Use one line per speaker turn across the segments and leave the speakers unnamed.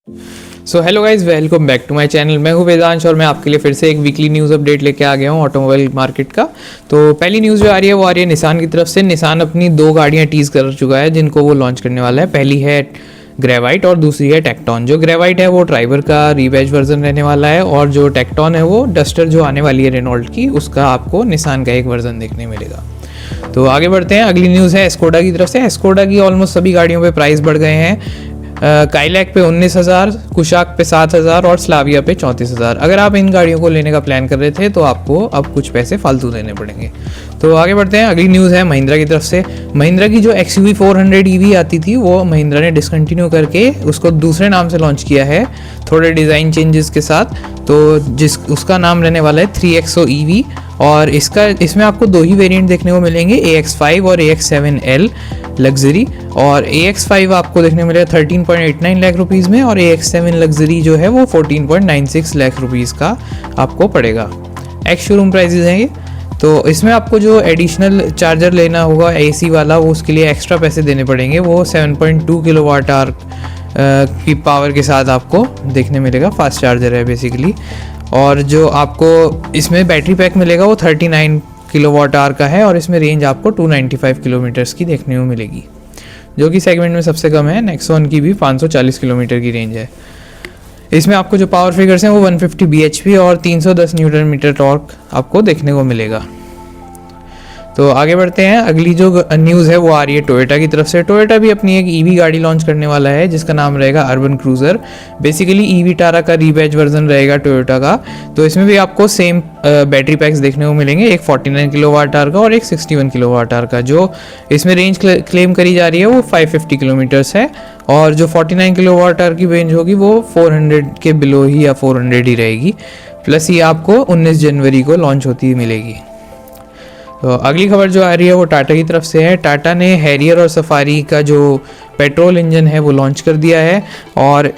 So hello guys, welcome back to my channel. मैं हूं वेदांश और मैं आपके लिए फिर से एक वीकली न्यूज़ अपडेट लेके आ गया हूं ऑटोमोबाइल मार्केट का। तो पहली न्यूज़ जो आ रही है वो आ रही है निसान की तरफ से। निसान अपनी दो गाड़ियां टीज़ कर चुका है जिनको वो लॉन्च करने वाला है। पहली है ग्रेवाइट और दूसरी है टेक्टॉन। जो ग्रेवाइट है वो ड्राइवर का रीबैज वर्जन रहने वाला है और जो टेक्टॉन है वो डस्टर जो आने वाली है रेनॉल्ट की, उसका आपको निसान का एक वर्जन देखने मिलेगा। तो आगे बढ़ते हैं। अगली न्यूज़ है स्कोडा की तरफ से। स्कोडा की ऑलमोस्ट सभी गाड़ियों पे प्राइस बढ़ गए हैं। काइलैक पे 19,000, कुशाक पे 7,000 और स्लाविया पे 34,000। अगर आप इन गाड़ियों को लेने का प्लान कर रहे थे तो आपको अब कुछ पैसे फालतू देने पड़ेंगे। तो आगे बढ़ते हैं। अगली न्यूज़ है महिंद्रा की तरफ से। महिंद्रा की जो XUV 400 EV आती थी वो महिंद्रा ने डिसकंटिन्यू करके उसको दूसरे नाम से लॉन्च किया है, थोड़े डिज़ाइन चेंजेस के साथ। तो उसका नाम रहने वाला है 3XO EV और इसमें आपको दो ही वेरिएंट देखने को मिलेंगे, AX5 और AX7L लग्जरी। और AX5 आपको देखने को मिलेगा 13.89 लाख रुपीज़ में और AX7 लग्जरी जो है वो 14.96 लाख रुपीज़ का आपको पड़ेगा। एक्स शोरूम प्राइजेज हैं ये। तो इसमें आपको जो एडिशनल चार्जर लेना होगा AC वाला, वो उसके लिए एक्स्ट्रा पैसे देने पड़ेंगे। वो 7.2 किलोवाट आवर की पावर के साथ आपको देखने मिलेगा। फास्ट चार्जर है बेसिकली। और जो आपको इसमें बैटरी पैक मिलेगा वो 39 किलोवाट आवर का है और इसमें रेंज आपको 295 किलोमीटर्स की देखने को मिलेगी, जो कि सेगमेंट में सबसे कम है। नेक्सॉन की भी 540 किलोमीटर की रेंज है। इसमें आपको जो पावर फिगर्स हैं वो 150 bhp और 310 न्यूटन मीटर टॉर्क आपको देखने को मिलेगा। तो आगे बढ़ते हैं। अगली जो न्यूज़ है वो आ रही है टोयोटा की तरफ से। टोयोटा भी अपनी एक EV गाड़ी लॉन्च करने वाला है जिसका नाम रहेगा अर्बन क्रूज़र। बेसिकली EV टारा का रीबैज वर्जन रहेगा टोयोटा का। तो इसमें भी आपको सेम बैटरी पैक्स देखने को मिलेंगे, एक 49 किलोवाट आवर का और एक 61 किलोवाट आवर का। जो इसमें रेंज क्लेम करी जा रही है वो 550 किलोमीटर्स है और जो 49 किलोवाट आवर की रेंज होगी वो 400 के बिलो ही या 400 ही रहेगी। प्लस ये आपको 19 जनवरी को लॉन्च होती हुई मिलेगी। तो अगली खबर जो आ रही है वो टाटा की तरफ से है। टाटा ने हैरियर और सफारी का जो पेट्रोल इंजन है वो लॉन्च कर दिया है और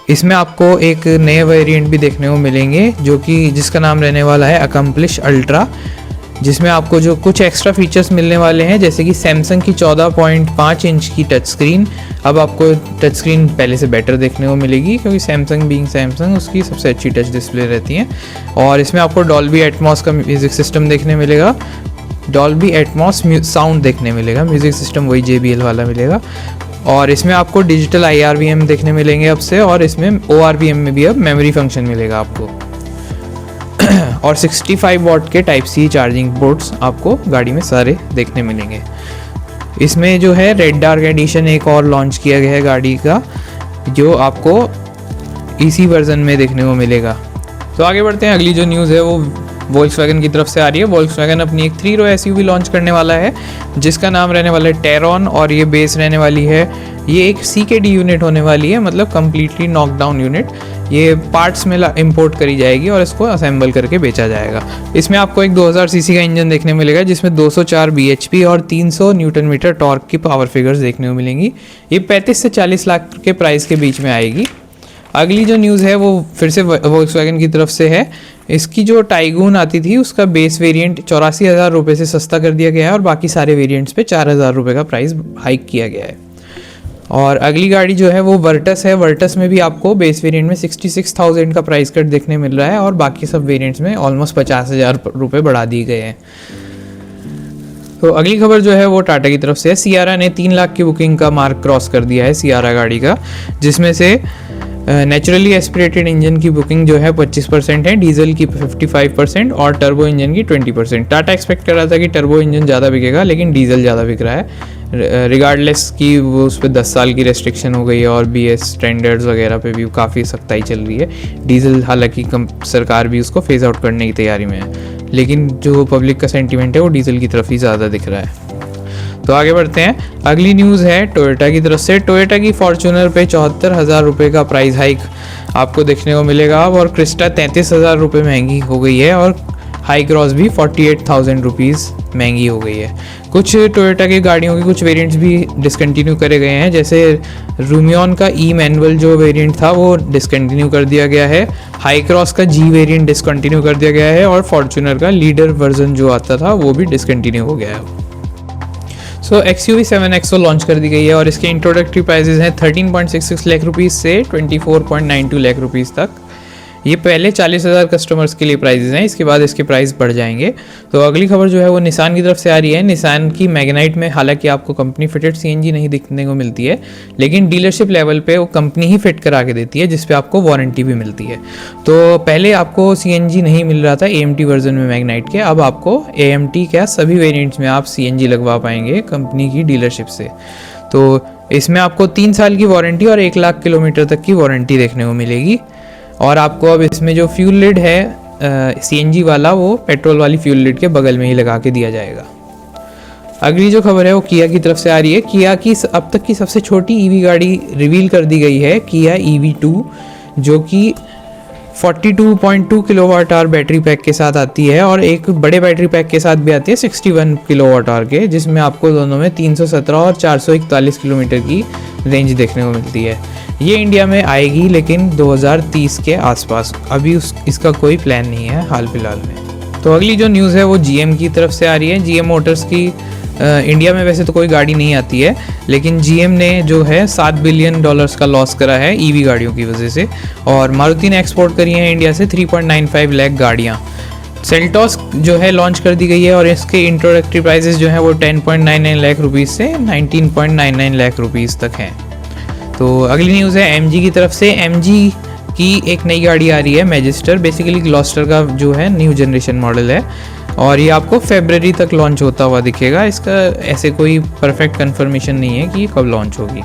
इसमें आपको एक नए वेरिएंट भी देखने को मिलेंगे जो कि जिसका नाम रहने वाला है अकम्प्लिश अल्ट्रा, जिसमें आपको जो कुछ एक्स्ट्रा फीचर्स मिलने वाले हैं जैसे कि सैमसंग की 14.5 इंच की टच स्क्रीन। अब आपको टच स्क्रीन पहले से बेटर देखने को मिलेगी क्योंकि सैमसंग उसकी सबसे अच्छी टच डिस्प्ले रहती है। और इसमें आपको डॉल्बी एटमॉस का म्यूज़िक सिस्टम देखने मिलेगा, डॉल्बी एटमॉस साउंड देखने मिलेगा। म्यूज़िक सिस्टम वही JBL वाला मिलेगा। और इसमें आपको डिजिटल IRVM देखने मिलेंगे अब से और इसमें ORVM में भी अब मेमोरी फंक्शन मिलेगा आपको। और 65 वॉट के टाइप C चार्जिंग पोर्ट्स आपको गाड़ी में सारे देखने मिलेंगे। इसमें जो है रेड डार्क एडिशन एक और लॉन्च किया गया है गाड़ी का, जो आपको इसी वर्जन में देखने को मिलेगा। तो आगे बढ़ते हैं। अगली जो न्यूज़ है वो वोल्क्सवैगन की तरफ से आ रही है। वोल्क्सवैगन अपनी एक 3 रो SUV लॉन्च करने वाला है जिसका नाम रहने वाला है टेरॉन और ये बेस रहने वाली है, ये एक CKD यूनिट होने वाली है, मतलब कम्प्लीटली नॉकडाउन यूनिट। ये पार्ट्स में इंपोर्ट करी जाएगी और इसको असेंबल करके बेचा जाएगा। इसमें आपको एक 2000 cc का इंजन देखने मिलेगा जिसमें 204 bhp और 300 न्यूटन मीटर टॉर्क की पावर फिगर्स देखने को मिलेंगी। ये 35 से 40 लाख के प्राइस के बीच में आएगी। अगली जो न्यूज़ है वो फिर से वोल्क्सवैगन की तरफ से है। इसकी जो टाइगून आती थी उसका बेस वेरिएंट 84,000 रुपये से सस्ता कर दिया गया है और बाकी सारे वेरिएंट्स पे 4,000 रुपये का प्राइस हाइक किया गया है। और अगली गाड़ी जो है वो वर्टस है। वर्टस में भी आपको बेस वेरिएंट में 66,000 का प्राइस कट देखने मिल रहा है और बाकी सब वेरिएंट्स में ऑलमोस्ट 50,000 रुपये बढ़ा दिए गए हैं। तो अगली खबर जो है वो टाटा की तरफ से है। सियारा ने 3 लाख की बुकिंग का मार्क क्रॉस कर दिया है सियारा गाड़ी का, जिसमें से नेचुरली एस्पिरेटेड इंजन की बुकिंग जो है 25% है, डीजल की 55% और टर्बो इंजन की 20%। टाटा एक्सपेक्ट कर रहा था कि टर्बो इंजन ज़्यादा बिकेगा लेकिन डीजल ज़्यादा बिक रहा है, रिगार्डलेस कि वो उस पर 10 साल की रेस्ट्रिक्शन हो गई है और BS स्टैंडर्ड्स वगैरह पे भी काफ़ी सख्ताई चल रही है। डीजल हालांकि सरकार भी उसको फेज आउट करने की तैयारी में है, लेकिन जो पब्लिक का सेंटीमेंट है वो डीजल की तरफ ही ज़्यादा दिख रहा है। तो आगे बढ़ते हैं। अगली न्यूज़ है टोयोटा की तरफ से। टोयोटा की फॉर्च्यूनर पे 74,000 रुपये का प्राइस हाइक आपको देखने को मिलेगा और क्रिस्टा 33,000 रुपये महंगी हो गई है और हाई क्रॉस भी 48,000 रुपीज़ महंगी हो गई है। कुछ टोयोटा की गाड़ियों के कुछ वेरिएंट्स भी डिसकंटिन्यू करे गए हैं, जैसे रूमियन का मैनुअल जो वेरिएंट था वो डिसकंटिन्यू कर दिया गया है, हाई क्रॉस का G वेरिएंट डिसकंटिन्यू कर दिया गया है और फॉर्च्यूनर का लीडर वर्जन जो आता था वो भी डिसकंटिन्यू हो गया है। सो XUV 7XO लॉन्च कर दी गई है और इसके इंट्रोडक्टरी प्राइजेज हैं 13.66 लाख रुपीज़ से 24.92 लाख रुपीज़ तक। ये पहले 40,000 कस्टमर्स के लिए प्राइजेज हैं, इसके बाद इसके प्राइस बढ़ जाएंगे। तो अगली खबर जो है वो निसान की तरफ से आ रही है। निसान की मैग्नाइट में हालांकि आपको कंपनी फिटेड CNG नहीं दिखने को मिलती है, लेकिन डीलरशिप लेवल पे वो कंपनी ही फिट करा के देती है, जिस पे आपको वारंटी भी मिलती है। तो पहले आपको CNG नहीं मिल रहा था AMT वर्जन में मैग्नाइट के, अब आपको AMT क्या सभी वेरिएंट्स में आप CNG लगवा पाएंगे कंपनी की डीलरशिप से। तो इसमें आपको 3 साल की वारंटी और 1 लाख किलोमीटर तक की वारंटी देखने को मिलेगी। और आपको अब इसमें जो फ्यूल लिड है CNG वाला, वो पेट्रोल वाली फ्यूल लिड के बगल में ही लगा के दिया जाएगा। अगली जो खबर है वो किया की तरफ से आ रही है। किया की अब तक की सबसे छोटी EV गाड़ी रिवील कर दी गई है, किया EV2, जो कि 42.2 किलोवाट आवर बैटरी पैक के साथ आती है और एक बड़े बैटरी पैक के साथ भी आती है 61 किलोवाट आवर के, जिसमें आपको दोनों में 317 और 441 किलोमीटर की रेंज देखने को मिलती है। ये इंडिया में आएगी लेकिन 2030 के आसपास, अभी इसका कोई प्लान नहीं है हाल फिलहाल में। तो अगली जो न्यूज़ है वो GM की तरफ से आ रही है। GM मोटर्स की इंडिया में वैसे तो कोई गाड़ी नहीं आती है, लेकिन GM ने जो है $7 बिलियन का लॉस करा है EV गाड़ियों की वजह से, और मारुति ने एक्सपोर्ट करी है इंडिया से 3.95 लाख गाड़ियाँ। सेल्टॉस जो है लॉन्च कर दी गई है और इसके इंट्रोडक्टरी प्राइसेस जो है वो 10.99 लाख रुपीज़ से 19.99 लाख रुपीज़ तक हैं। तो अगली न्यूज़ है MG की तरफ से। MG की एक नई गाड़ी आ रही है, मैजिस्टर, बेसिकली ग्लॉस्टर का जो है न्यू जनरेशन मॉडल है, और ये आपको फरवरी तक लॉन्च होता हुआ दिखेगा। इसका ऐसे कोई परफेक्ट कंफर्मेशन नहीं है कि ये कब लॉन्च होगी,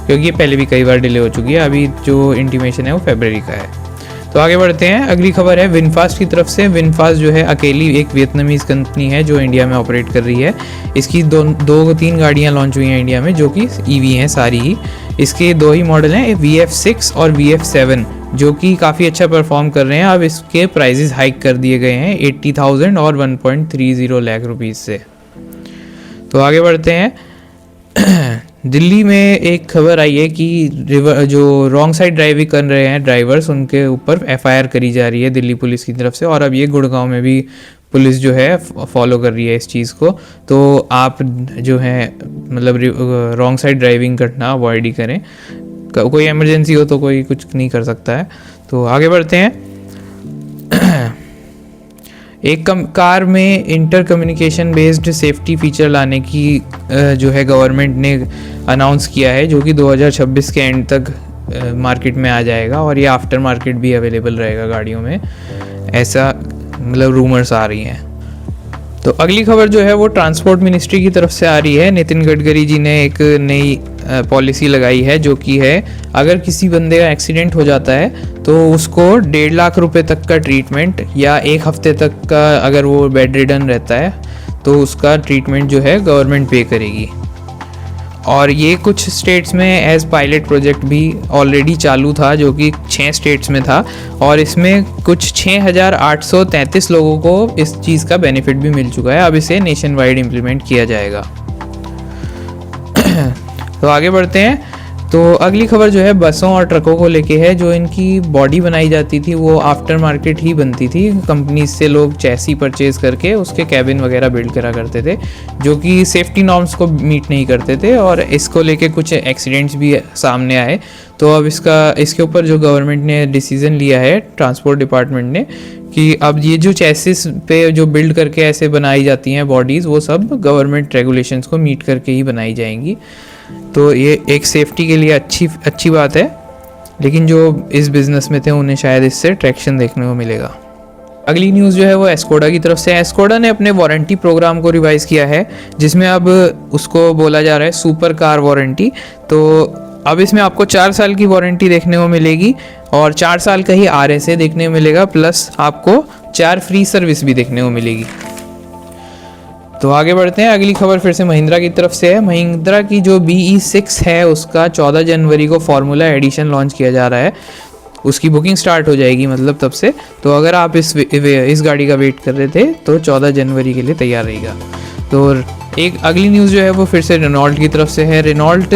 क्योंकि ये पहले भी कई बार डिले हो चुकी है। अभी जो इंटीमेशन है वो फरवरी का है। तो आगे बढ़ते हैं। अगली खबर है विनफास्ट की तरफ से। विनफास्ट जो है अकेली एक वियतनामीज़ कंपनी है जो इंडिया में ऑपरेट कर रही है। इसकी 2-3 गाड़ियाँ लॉन्च हुई हैं इंडिया में, जो कि EV हैं सारी ही। इसके 2 ही मॉडल हैं, VF6 और VF7, जो कि काफ़ी अच्छा परफॉर्म कर रहे हैं। अब इसके प्राइजेस हाइक कर दिए गए हैं 80,000 और 1.30 लाख रुपीज़ से। तो आगे बढ़ते हैं। दिल्ली में एक खबर आई है कि जो रॉन्ग साइड ड्राइविंग कर रहे हैं ड्राइवर्स, उनके ऊपर FIR करी जा रही है दिल्ली पुलिस की तरफ से, और अब ये गुड़गांव में भी पुलिस जो है फॉलो कर रही है इस चीज़ को। तो आप जो है मतलब रॉन्ग साइड ड्राइविंग करना अवॉइड ही करें। कोई इमरजेंसी हो तो कोई कुछ नहीं कर सकता है। तो आगे बढ़ते हैं। एक कार में inter communication based safety feature लाने की जो है गवर्नमेंट ने अनाउंस किया है, जो कि 2026 के एंड तक मार्केट में आ जाएगा, और ये आफ्टर मार्केट भी अवेलेबल रहेगा गाड़ियों में, ऐसा मतलब रूमर्स आ रही हैं। तो अगली खबर जो है वो ट्रांसपोर्ट मिनिस्ट्री की तरफ से आ रही है। नितिन गडकरी जी ने एक नई पॉलिसी लगाई है, जो कि है अगर किसी बंदे का एक्सीडेंट हो जाता है तो उसको 1.5 लाख रुपए तक का ट्रीटमेंट, या 1 हफ्ते तक का अगर वो बेड रिडन रहता है तो उसका ट्रीटमेंट जो है गवर्नमेंट पे करेगी। और ये कुछ स्टेट्स में एज पायलट प्रोजेक्ट भी ऑलरेडी चालू था, जो कि 6 स्टेट्स में था, और इसमें कुछ 6,833 लोगों को इस चीज़ का बेनिफिट भी मिल चुका है। अब इसे नेशन वाइड इम्प्लीमेंट किया जाएगा। तो आगे बढ़ते हैं। तो अगली खबर जो है बसों और ट्रकों को लेके है। जो इनकी बॉडी बनाई जाती थी वो आफ्टर मार्केट ही बनती थी, कंपनी से लोग चैसी परचेज करके उसके कैबिन वगैरह बिल्ड करा करते थे, जो कि सेफ्टी नॉर्म्स को मीट नहीं करते थे, और इसको लेके कुछ एक्सीडेंट्स भी सामने आए। तो अब इसके ऊपर जो गवर्नमेंट ने डिसीज़न लिया है, ट्रांसपोर्ट डिपार्टमेंट ने, कि अब ये जो चैसिस पे जो बिल्ड करके ऐसे बनाई जाती हैं बॉडीज़, वो सब गवर्नमेंट रेगुलेशंस को मीट करके ही बनाई जाएंगी। तो ये एक सेफ्टी के लिए अच्छी बात है, लेकिन जो इस बिज़नेस में थे उन्हें शायद इससे ट्रैक्शन देखने को मिलेगा। अगली न्यूज़ जो है वो एस्कोडा की तरफ से है। एस्कोडा ने अपने वारंटी प्रोग्राम को रिवाइज़ किया है, जिसमें अब उसको बोला जा रहा है सुपर कार वारंटी। तो अब इसमें आपको 4 साल की वारंटी देखने को मिलेगी, और 4 साल का ही RSA देखने को मिलेगा, प्लस आपको 4 फ्री सर्विस भी देखने को मिलेगी। तो आगे बढ़ते हैं। अगली खबर फिर से महिंद्रा की तरफ से है। महिंद्रा की जो BE6 है उसका 14 जनवरी को फॉर्मूला एडिशन लॉन्च किया जा रहा है। उसकी बुकिंग स्टार्ट हो जाएगी मतलब तब से। तो अगर आप इस गाड़ी का वेट कर रहे थे तो 14 जनवरी के लिए तैयार रहेगा। तो एक अगली न्यूज़ जो है वो फिर से रेनॉल्ट की तरफ से है। रेनॉल्ट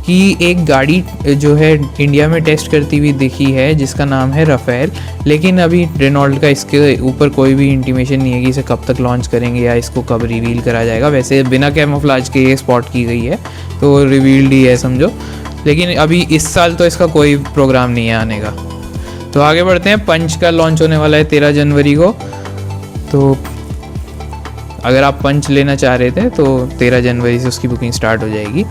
कि एक गाड़ी जो है इंडिया में टेस्ट करती हुई दिखी है जिसका नाम है रफेल, लेकिन अभी रेनॉल्ट का इसके ऊपर कोई भी इंटीमेशन नहीं है कि इसे कब तक लॉन्च करेंगे या इसको कब रिवील करा जाएगा। वैसे बिना कैमोफ्लेज के ये स्पॉट की गई है तो रिवील्ड ही है समझो, लेकिन अभी इस साल तो इसका कोई प्रोग्राम नहीं है आने का। तो आगे बढ़ते हैं। पंच का लॉन्च होने वाला है 13 जनवरी को। तो अगर आप पंच लेना चाह रहे थे तो 13 जनवरी से उसकी बुकिंग स्टार्ट हो जाएगी।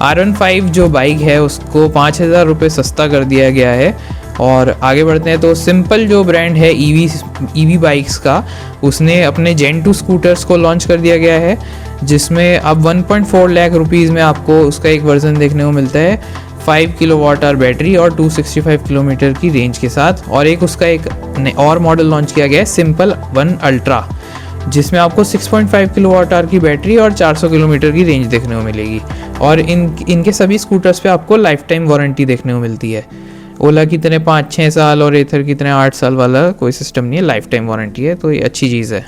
R15 जो बाइक है उसको 5,000 रुपये सस्ता कर दिया गया है। और आगे बढ़ते हैं तो सिंपल जो ब्रांड है ईवी बाइक्स का, उसने अपने जेन 2 स्कूटर्स को लॉन्च कर दिया गया है, जिसमें अब 1.4 लाख रुपीज़ में आपको उसका एक वर्जन देखने को मिलता है 5 किलोवाट आवर बैटरी और 265 किलोमीटर की रेंज के साथ। और एक उसका एक और मॉडल लॉन्च किया गया है सिंपल 1 अल्ट्रा, जिसमें आपको 6.5 किलोवाट आवर की बैटरी और 400 किलोमीटर की रेंज देखने को मिलेगी। और इनके सभी स्कूटर्स पे आपको लाइफ टाइम वारंटी देखने को मिलती है। ओला की तरह 5-6 साल और एथर की तरह 8 साल वाला कोई सिस्टम नहीं है, लाइफ टाइम वारंटी है, तो ये अच्छी चीज़ है।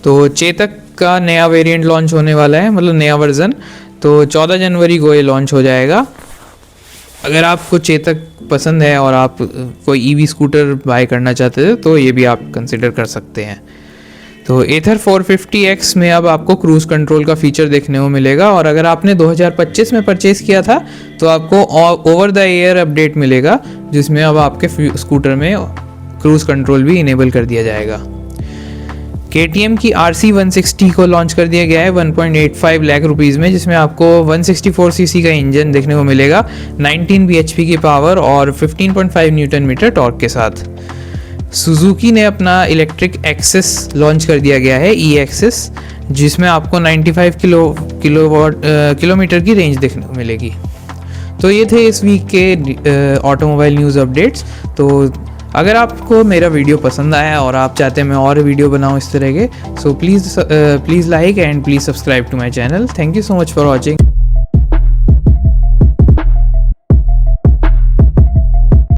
तो चेतक का नया वेरिएंट लॉन्च होने वाला है, मतलब नया वर्जन, तो 14 जनवरी को ये लॉन्च हो जाएगा। अगर आपको चेतक पसंद है और आप कोई ईवी स्कूटर बाय करना चाहते थे तो ये भी आप कंसिडर कर सकते हैं। तो एथर 450X में अब आपको क्रूज़ कंट्रोल का फीचर देखने को मिलेगा। और अगर आपने 2025 में परचेज़ किया था तो आपको ओवर द एयर अपडेट मिलेगा, जिसमें अब आपके स्कूटर में क्रूज़ कंट्रोल भी इनेबल कर दिया जाएगा। KTM की RC 160 को लॉन्च कर दिया गया है 1.85 लाख रुपीज़ में, जिसमें आपको 164 सीसी का इंजन देखने को मिलेगा, 19 bhp की पावर और 15.5 न्यूटन मीटर टॉर्क के साथ। सुजुकी ने अपना इलेक्ट्रिक एक्सेस लॉन्च कर दिया गया है E-एक्सेस, जिसमें आपको 95 किलोमीटर की रेंज देखने को मिलेगी। तो ये थे इस वीक के ऑटोमोबाइल न्यूज़ अपडेट्स। तो अगर आपको मेरा वीडियो पसंद आया और आप चाहते हैं मैं और वीडियो बनाऊं इस तरह के, so please like and please subscribe to my channel. Thank you so much for watching.